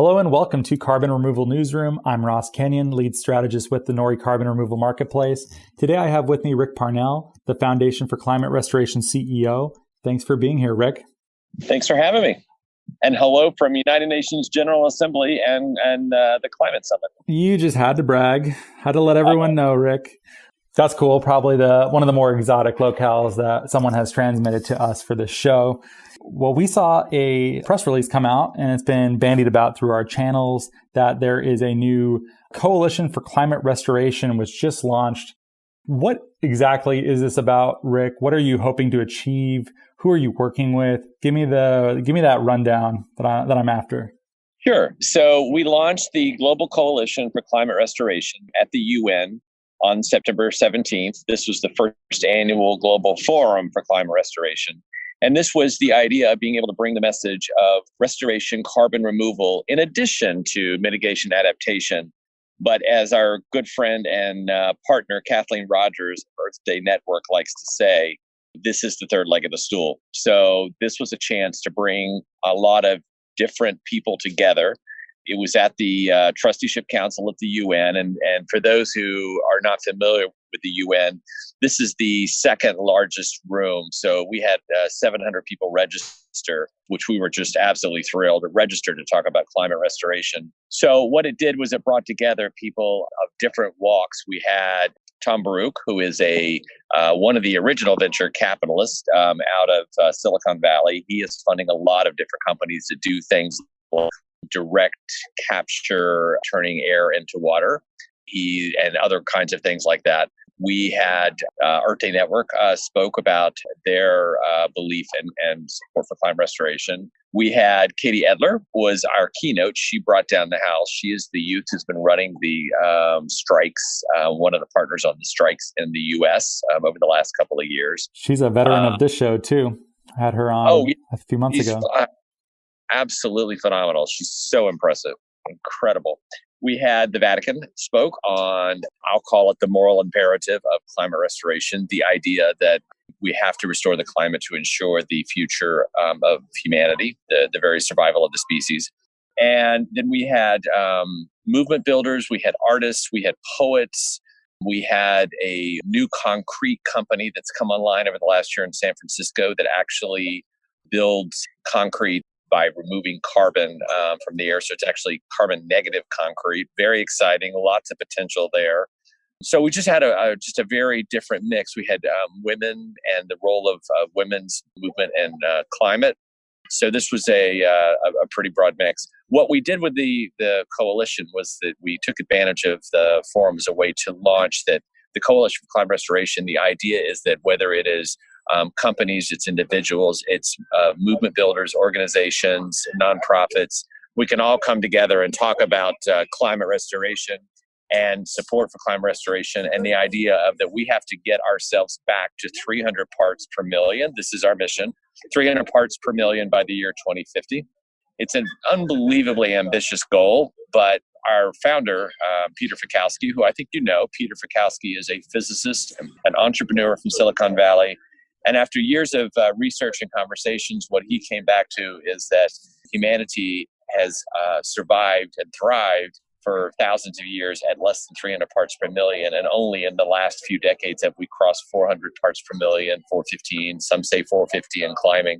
Hello and welcome to Carbon Removal Newsroom. I'm Ross Kenyon, lead strategist with the Nori Carbon Removal Marketplace. Today I have with me Rick Parnell, the Foundation for Climate Restoration CEO. Thanks for being here, Rick. Thanks for having me. And hello from United Nations General Assembly and the Climate Summit. You just had to brag. Had to let everyone know, Rick. That's cool. Probably one of the more exotic locales that someone has transmitted to us for this show. Well, we saw a press release come out, and it's been bandied about through our channels that there is a new Coalition for Climate Restoration was just launched. What exactly is this about, Rick? What are you hoping to achieve? Who are you working with? Give me that rundown that I'm after. Sure. So we launched the Global Coalition for Climate Restoration at the UN on September 17th. This was the first annual global forum for climate restoration. And this was the idea of being able to bring the message of restoration, carbon removal, in addition to mitigation adaptation. But as our good friend and partner, Kathleen Rogers, Earth Day Network, likes to say, this is the third leg of the stool. So this was a chance to bring a lot of different people together. It was at the Trusteeship Council of the UN. And for those who are not familiar with the UN, this is the second largest room. So we had 700 people register, which we were just absolutely thrilled to register to talk about climate restoration. So what it did was it brought together people of different walks. We had Tom Baruch, who is one of the original venture capitalists out of Silicon Valley. He is funding a lot of different companies to do things like direct capture, turning air into water, and other kinds of things like that. We had Earth Day Network spoke about their belief and support for climate restoration. We had Katie Edler was our keynote. She brought down the house. She is the youth who's been running the strikes, one of the partners on the strikes in the U.S. Over the last couple of years. She's a veteran of this show, too. I had her on a few months ago. Absolutely phenomenal. She's so impressive. Incredible. We had the Vatican spoke on, I'll call it the moral imperative of climate restoration, the idea that we have to restore the climate to ensure the future of humanity, the very survival of the species. And then we had movement builders, we had artists, we had poets, we had a new concrete company that's come online over the last year in San Francisco that actually builds concrete by removing carbon from the air. So it's actually carbon negative concrete. Very exciting, lots of potential there. So we just had a very different mix. We had women and the role of women's movement and climate. So this was a pretty broad mix. What we did with the coalition was that we took advantage of the forum as a way to launch that the Coalition for Climate Restoration. The idea is that whether it is companies, it's individuals, it's movement builders, organizations, nonprofits, we can all come together and talk about climate restoration and support for climate restoration, and the idea of that we have to get ourselves back to 300 parts per million. This is our mission, 300 parts per million by the year 2050. It's an unbelievably ambitious goal, but our founder, Peter Fikowski, who I think you know, Peter Fikowski is a physicist, an entrepreneur from Silicon Valley. And after years of research and conversations, what he came back to is that humanity has survived and thrived for thousands of years at less than 300 parts per million. And only in the last few decades have we crossed 400 parts per million, 415, some say 450 and climbing.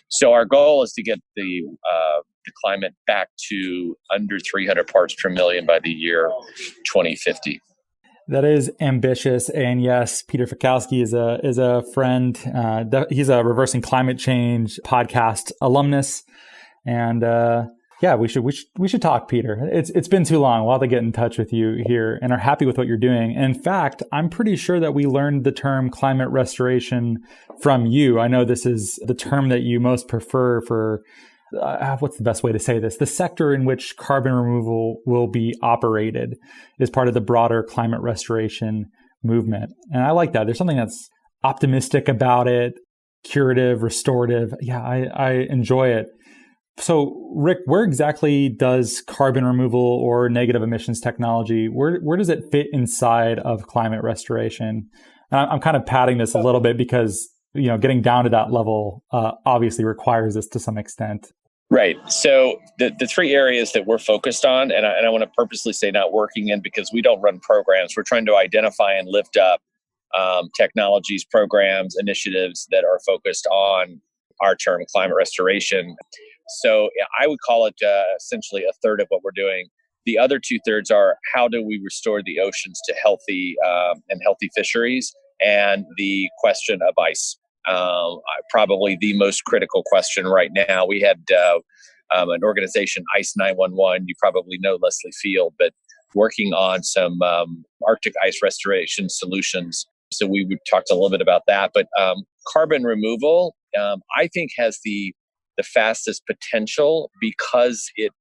So our goal is to get the climate back to under 300 parts per million by the year 2050. That is ambitious. And yes, Peter Fikowski is a friend. He's a Reversing Climate Change podcast alumnus. And we should talk, Peter. It's been too long. We'll have to get in touch with you here and are happy with what you're doing. And in fact, I'm pretty sure that we learned the term climate restoration from you. I know this is the term that you most prefer for what's the best way to say this? The sector in which carbon removal will be operated is part of the broader climate restoration movement. And I like that. There's something that's optimistic about it, curative, restorative. Yeah, I enjoy it. So, Rick, where exactly does carbon removal or negative emissions technology, where does it fit inside of climate restoration? And I'm kind of padding this a little bit because, getting down to that level obviously requires this to some extent. Right. So the three areas that we're focused on, and I want to purposely say not working in because we don't run programs. We're trying to identify and lift up technologies, programs, initiatives that are focused on our term climate restoration. So yeah, I would call it essentially a third of what we're doing. The other two thirds are how do we restore the oceans to healthy and healthy fisheries, and the question of ice. Probably the most critical question right now. We had an organization, Ice 911. You probably know Leslie Field, but working on some Arctic ice restoration solutions. So we would talk a little bit about that. But carbon removal, I think, has the fastest potential because it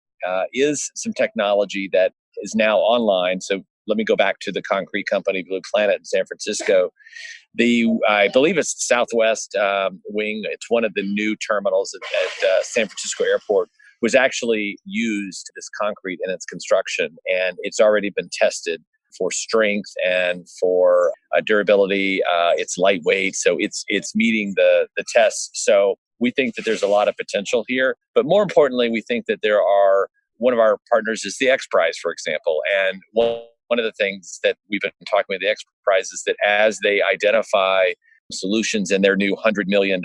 is some technology that is now online. So let me go back to the concrete company, Blue Planet in San Francisco. I believe it's the Southwest wing. It's one of the new terminals at San Francisco Airport. Was actually used this concrete in its construction, and it's already been tested for strength and for durability. It's lightweight, so it's meeting the tests. So we think that there's a lot of potential here. But more importantly, we think that one of our partners is the X Prize, for example, and one of the things that we've been talking with the X Prize is that as they identify solutions in their new $100 million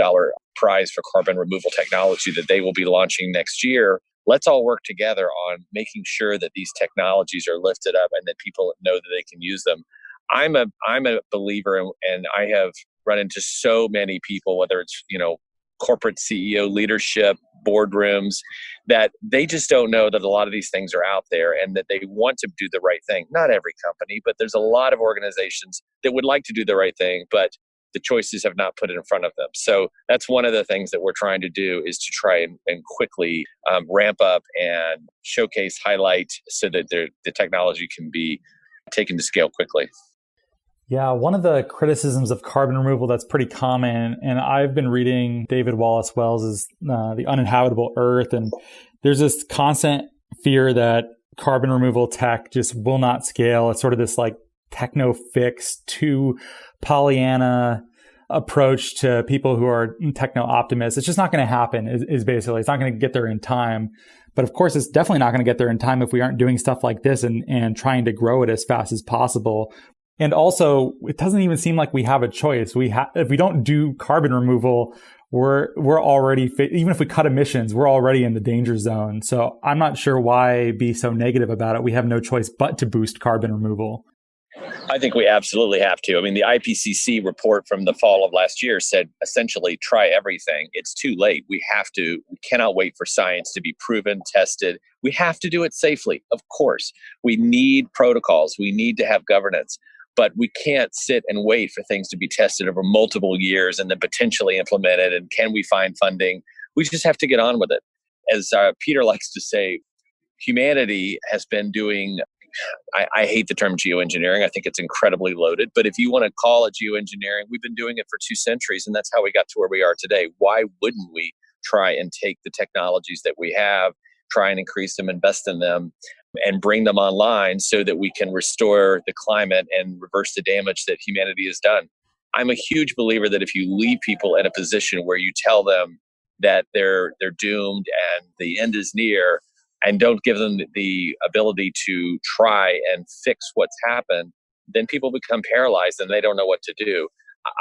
prize for carbon removal technology that they will be launching next year, let's all work together on making sure that these technologies are lifted up and that people know that they can use them. I'm a believer, and I have run into so many people, whether it's corporate CEO leadership, boardrooms, that they just don't know that a lot of these things are out there and that they want to do the right thing. Not every company, but there's a lot of organizations that would like to do the right thing, but the choices have not put it in front of them. So that's one of the things that we're trying to do, is to try and quickly ramp up and showcase, highlight, so that the technology can be taken to scale quickly. Yeah, one of the criticisms of carbon removal that's pretty common, and I've been reading David Wallace Wells' The Uninhabitable Earth, and there's this constant fear that carbon removal tech just will not scale. It's sort of this like techno fix, too Pollyanna approach to people who are techno optimists. It's just not going to happen, is basically. It's not going to get there in time. But of course, it's definitely not going to get there in time if we aren't doing stuff like this and trying to grow it as fast as possible. And also, it doesn't even seem like we have a choice. If we don't do carbon removal, we're already, even if we cut emissions, we're already in the danger zone. So I'm not sure why be so negative about it. We have no choice but to boost carbon removal. I think we absolutely have to. I mean, the IPCC report from the fall of last year said essentially try everything. It's too late. We cannot wait for science to be proven, tested. We have to do it safely. Of course, we need protocols. We need to have governance. But we can't sit and wait for things to be tested over multiple years and then potentially implemented. And can we find funding? We just have to get on with it. As Peter likes to say, humanity has been doing, I hate the term geoengineering. I think it's incredibly loaded. But if you want to call it geoengineering, we've been doing it for 2 centuries. And that's how we got to where we are today. Why wouldn't we try and take the technologies that we have, try and increase them, invest in them, and bring them online so that we can restore the climate and reverse the damage that humanity has done? I'm a huge believer that if you leave people in a position where you tell them that they're doomed and the end is near, and don't give them the ability to try and fix what's happened, then people become paralyzed and they don't know what to do.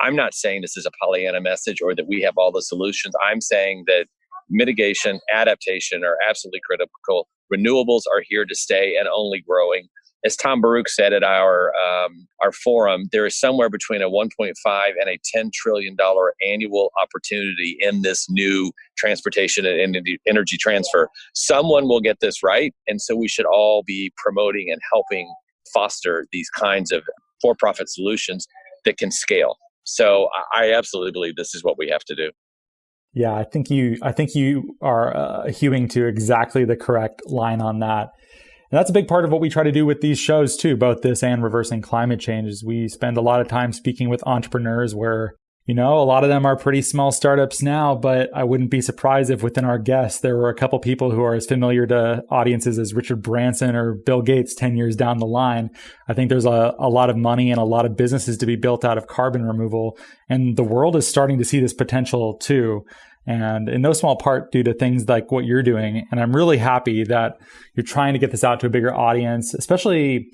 I'm not saying this is a Pollyanna message or that we have all the solutions. I'm saying that mitigation, adaptation are absolutely critical. Renewables are here to stay and only growing. As Tom Baruch said at our forum, there is somewhere between a $1.5 and a $10 trillion annual opportunity in this new transportation and energy transfer. Someone will get this right, and so we should all be promoting and helping foster these kinds of for-profit solutions that can scale. So I absolutely believe this is what we have to do. Yeah, I think you are hewing to exactly the correct line on that. And that's a big part of what we try to do with these shows too, both this and Reversing Climate Change, is we spend a lot of time speaking with entrepreneurs where, a lot of them are pretty small startups now, but I wouldn't be surprised if within our guests, there were a couple people who are as familiar to audiences as Richard Branson or Bill Gates 10 years down the line. I think there's a lot of money and a lot of businesses to be built out of carbon removal. And the world is starting to see this potential too. And in no small part due to things like what you're doing. And I'm really happy that you're trying to get this out to a bigger audience, especially,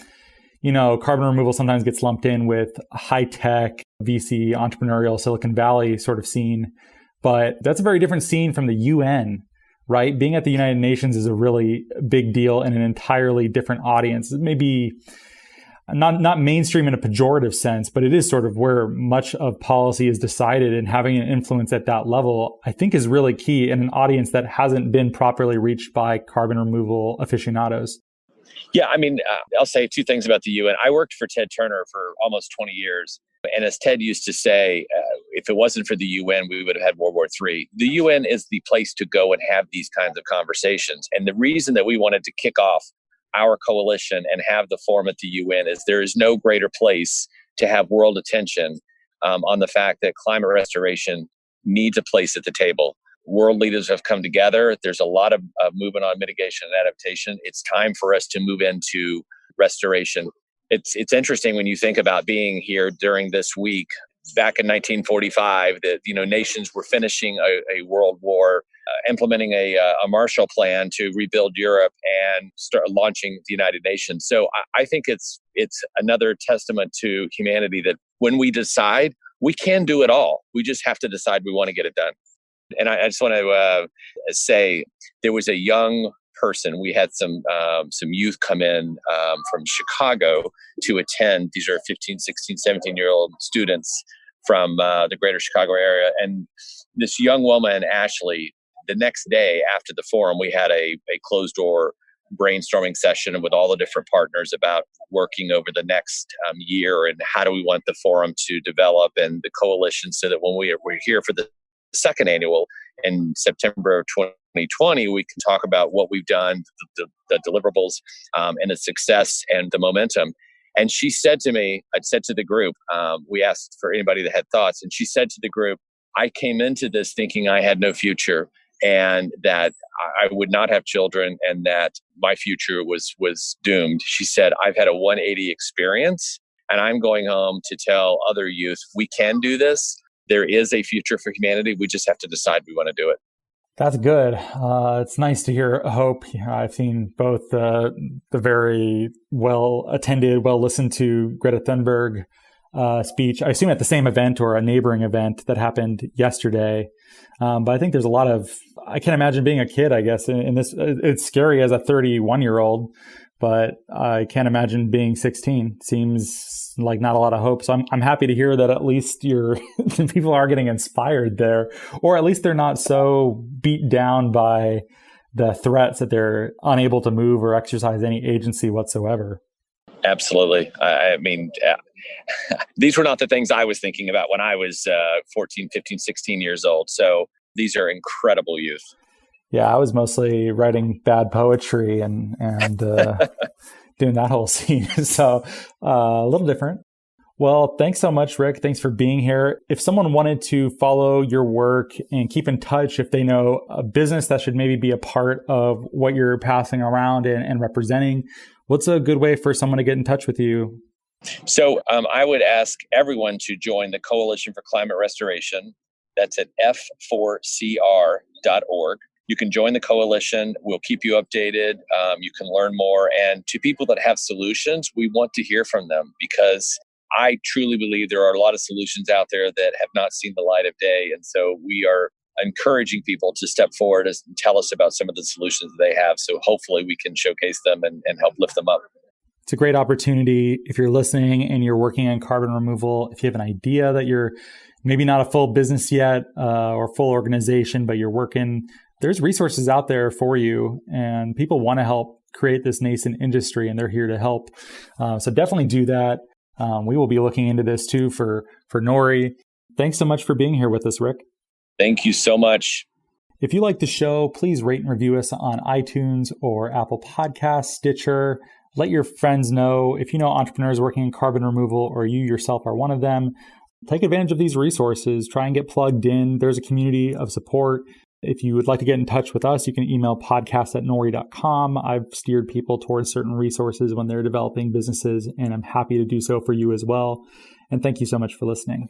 carbon removal sometimes gets lumped in with high tech, VC, entrepreneurial, Silicon Valley sort of scene. But that's a very different scene from the UN, right? Being at the United Nations is a really big deal in an entirely different audience. It may be not mainstream in a pejorative sense, but it is sort of where much of policy is decided, and having an influence at that level, I think, is really key in an audience that hasn't been properly reached by carbon removal aficionados. Yeah, I'll say two things about the UN. I worked for Ted Turner for almost 20 years. And as Ted used to say, if it wasn't for the UN, we would have had World War III. The UN is the place to go and have these kinds of conversations. And the reason that we wanted to kick off our coalition and have the forum at the UN is there is no greater place to have world attention on the fact that climate restoration needs a place at the table. World leaders have come together. There's a lot of movement on mitigation and adaptation. It's time for us to move into restoration. It's interesting when you think about being here during this week. Back in 1945, that nations were finishing a world war, implementing a Marshall Plan to rebuild Europe and start launching the United Nations. So I think it's another testament to humanity that when we decide, we can do it all. We just have to decide we want to get it done. And I just want to say there was a young person. We had some youth come in from Chicago to attend. These are 15, 16, 17-year-old students from the greater Chicago area. And this young woman, Ashley, the next day after the forum, we had a closed door brainstorming session with all the different partners about working over the next year and how do we want the forum to develop and the coalition, so that when we're here for the second annual in September of 2020, we can talk about what we've done, the deliverables, and the success and the momentum. And she said to me, I'd said to the group, we asked for anybody that had thoughts, and she said to the group, I came into this thinking I had no future and that I would not have children and that my future was doomed. She said, I've had a 180 experience and I'm going home to tell other youth, we can do this. There is a future for humanity. We just have to decide we want to do it. That's good. It's nice to hear hope. I've seen both the very well-attended, well-listened to Greta Thunberg speech, I assume at the same event or a neighboring event that happened yesterday. But I think there's a lot of, I can't imagine being a kid, I guess, in this. It's scary as a 31-year-old, but I can't imagine being 16. Seems like not a lot of hope. So I'm happy to hear that at least people are getting inspired there, or at least they're not so beat down by the threats that they're unable to move or exercise any agency whatsoever. Absolutely. These were not the things I was thinking about when I was 14, 15, 16 years old. So these are incredible youth. Yeah, I was mostly writing bad poetry and doing that whole scene. So a little different. Well, thanks so much, Rick. Thanks for being here. If someone wanted to follow your work and keep in touch, if they know a business that should maybe be a part of what you're passing around and representing, what's a good way for someone to get in touch with you? So I would ask everyone to join the Coalition for Climate Restoration. That's at f4cr.org. You can join the coalition. We'll keep you updated. You can learn more. And to people that have solutions, we want to hear from them, because I truly believe there are a lot of solutions out there that have not seen the light of day. And so we are encouraging people to step forward and tell us about some of the solutions that they have. So hopefully we can showcase them and help lift them up. It's a great opportunity. If you're listening and you're working on carbon removal, if you have an idea that you're maybe not a full business yet or full organization, but you're working, there's resources out there for you, and people want to help create this nascent industry, and they're here to help. So definitely do that. We will be looking into this too for Nori. Thanks so much for being here with us, Rick. Thank you so much. If you like the show, please rate and review us on iTunes or Apple Podcasts, Stitcher. Let your friends know. If you know entrepreneurs working in carbon removal, or you yourself are one of them, take advantage of these resources. Try and get plugged in. There's a community of support. If you would like to get in touch with us, you can email podcast@nori.com. I've steered people towards certain resources when they're developing businesses, and I'm happy to do so for you as well. And thank you so much for listening.